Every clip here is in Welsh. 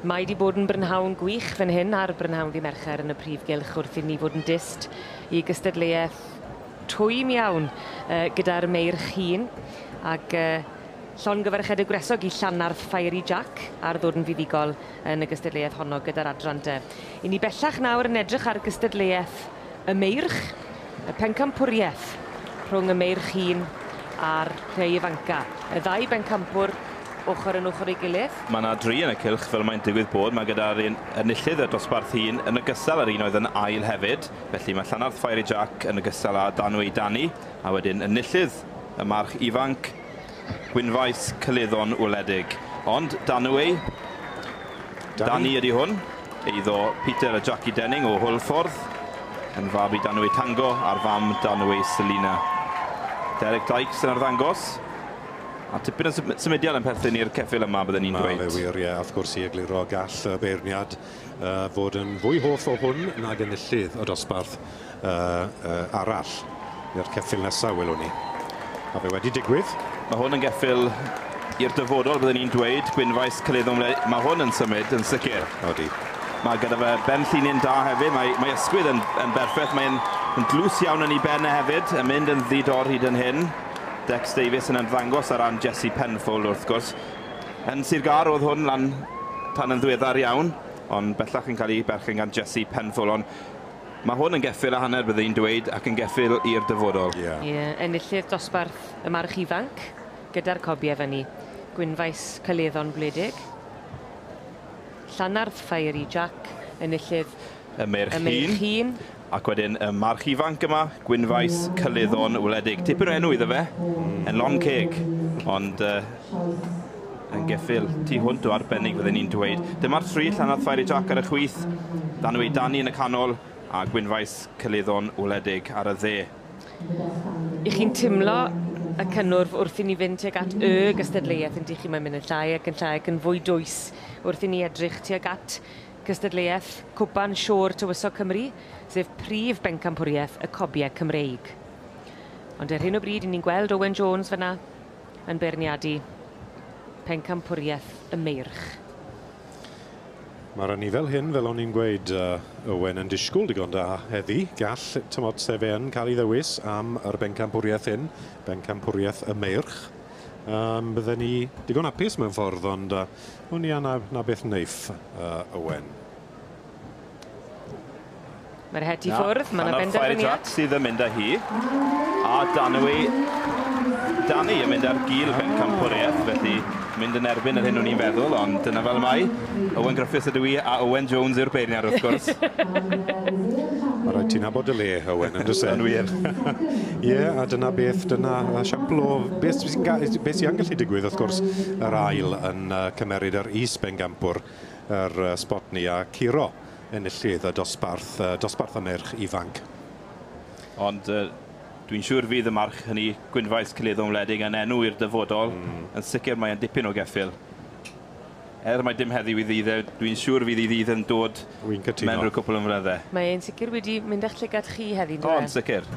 Mae wedi bod yn brynhawn gwych fan hyn ar brynhawn ddi Mercher yn y prif gylch wrth i ni fod yn dyst I gystadleuaeth twym iawn gyda'r meirch hun ac llongyfarchedig gwresog I Llanarth Fiery Jack ar ddod yn fuddigol yn y gystadleuaeth honno gyda'r adran de. I ni bellach nawr yn edrych ar gystadleuaeth y meirch, y pencampwriaeth rhwng y meirch hun a'r rhai ifanca. Y ddau bencampwr ochr yn ochr ei gilydd. Mae yna 3 yn y cylch fel mae'n digwydd bod. Mae gyda'r enillydd y dosbarth hun yn ogystal ar un oedd yn ail hefyd. Felly mae Llanarth Fiery Jack yn ogystal â Danwy Dani. A wedyn enillydd y march ifanc Gwynfaes Cyleddon Wledig. Ond Danwy, Dani ydi hwn. Eiddo Peter a Jackie Denning o Hwlffordd. Yn fab I Danwy Tango a'r fam Danwy Selina. Derek Dykes yn arddangos. A tipyn o symudiad yn perthyn i'r ceffil yma bydden ni'n dweud. Mae fe wir, ie, wrth gwrs I egluro gall y beirniad fod yn fwy hoff o hwn nag enillydd o dosbarth arall i'r ceffil nesaf, welwn ni. A fe wedi digwydd. Mae hwn yn geffil i'r dyfodol bydden ni'n dweud. Gwynfaes Cyleddon Wledig. Mae hwn yn symud yn sicr. Odi. Mae gyda fe ben llinyn da hefyd. Mae ysgwydd yn berffaith. Mae'n dlws iawn yn ei ben hefyd. Yn mynd yn ddidor hyd yn hyn. Dex Davies yn ymddangos ar ran Jesse Penfold wrth gwrs. Yn Sir Gar oedd hwn lan tan yn ddiweddar iawn. Ond bellach yn cael ei berchen gan Jesse Penfold. Ond mae hwn yn geffil a hanner bydden ni'n dweud ac yn geffil i'r dyfodol. Enillydd dosbarth y march ifanc gyda'r cobiau fyny. Gwynfaes Cyleddon Wledig. Llanarth Fiery Jack, enillydd y meirch hun. Ac wedyn y march ifanc yma, Gwynfaes Cyleddon Wledig. Tipyn o enw iddo fe, yn long ceg. Ond yn geffil tu hwnt o arbennig fydden ni'n dweud. Dyma'r 3 Llanarth Fiery Jack ar y chwith. Danwy Dani yn y canol a Gwynfaes Cyleddon Wledig ar y dde. I chi'n timlo y cynnwrf wrth I ni fynd tuag at y gystadleuaeth yn chi mae'n mynd yn llai ac yn fwy dwys wrth I ni edrych tuag at gystadleuaeth Cwpan Siôr Tywysog Cymru, sef prif bencampwriaeth y cobiau Cymreig. Ond ar hyn o bryd, ni'n gweld Owen Jones fyna yn beirniadu pencampwriaeth y meirch. Mae'r ni fel hyn, fel o'n i'n gweud, Owen yn disgwyl digon da heddi. Gall tymod sefen cael ei ddewis am yr bencampwriaeth hyn, bencampwriaeth y meirch. Bydden ni digon apus mewn ffordd, ond o'n i na beth neiff Owen. Mae'r het I ffwrdd, mae'n benderfyniad. Sydd yn mynd â hi. A Dani yn mynd ar gil bencampwriaeth, felly mynd yn erbyn yr hyn o'n i'n feddwl, ond dyna fel mai. Owen Griffiths ydw I a Owen Jones yw'r beirniad wrth gwrs. Mae rhaid ti'n nabod y le, Owen, yn dysgu. Yn wir. Ie, a dyna beth, dyna siampl o beth sy'n gallu digwydd, wrth gwrs, yr ail yn cymeryd yr is-bencampwr yr spot ni a Ciro enillydd y dosbarth y merch ifanc. Ond dwi'n siŵr fydd y march hynny Gwynfaes Cyleddon Wledig yn enw i'r dyfodol. Yn sicr mae'n dipyn o geffil. Mae dim heddiw I ddydd, dwi'n siŵr fydd I ddydd yn dod mewn rhyw cwpl o mryddau. Mae'n sicr wedi mynd eich llygad chi heddi. Ond sicr.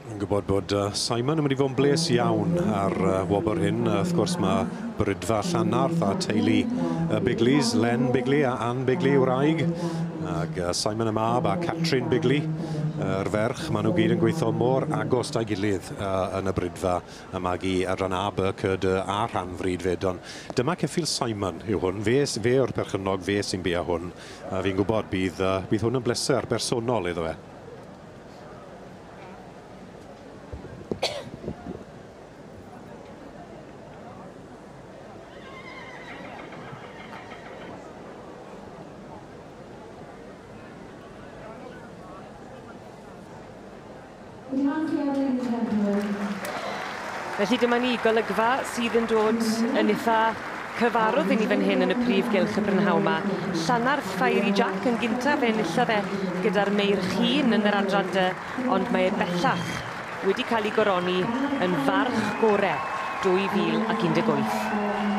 Yn gwybod bod Simon yn mynd I fod yn bles iawn ar wobr hyn. Wrth gwrs mae Brydfa Llanarth a teulu Bigleys, Len Bigley a Ann Bigley wraig. Ac Simon y mab a Catrin Bigley, yr ferch. Maen nhw gyd yn gweithio mor agos da'i gilydd yn y Brydfa yma i adran Aber, Cyd a Rhanfryd fyd. Ond dyma ceffil Simon yw hwn. Fe o'r perchynog, fe sy'n bia hwn. Fi'n gwybod bydd hwn yn bleser bersonol iddo fe. Felly dyma ni golygfa sydd yn dod yn eitha cyfarwydd I ni fan hyn yn y prif gylch y brynhaw yma. Llanarth Fiery Jack yn gyntaf enillodd gyda'r meirch hun yn yr adran dy, ond mae bellach wedi cael ei goroni yn farch gorau 2018.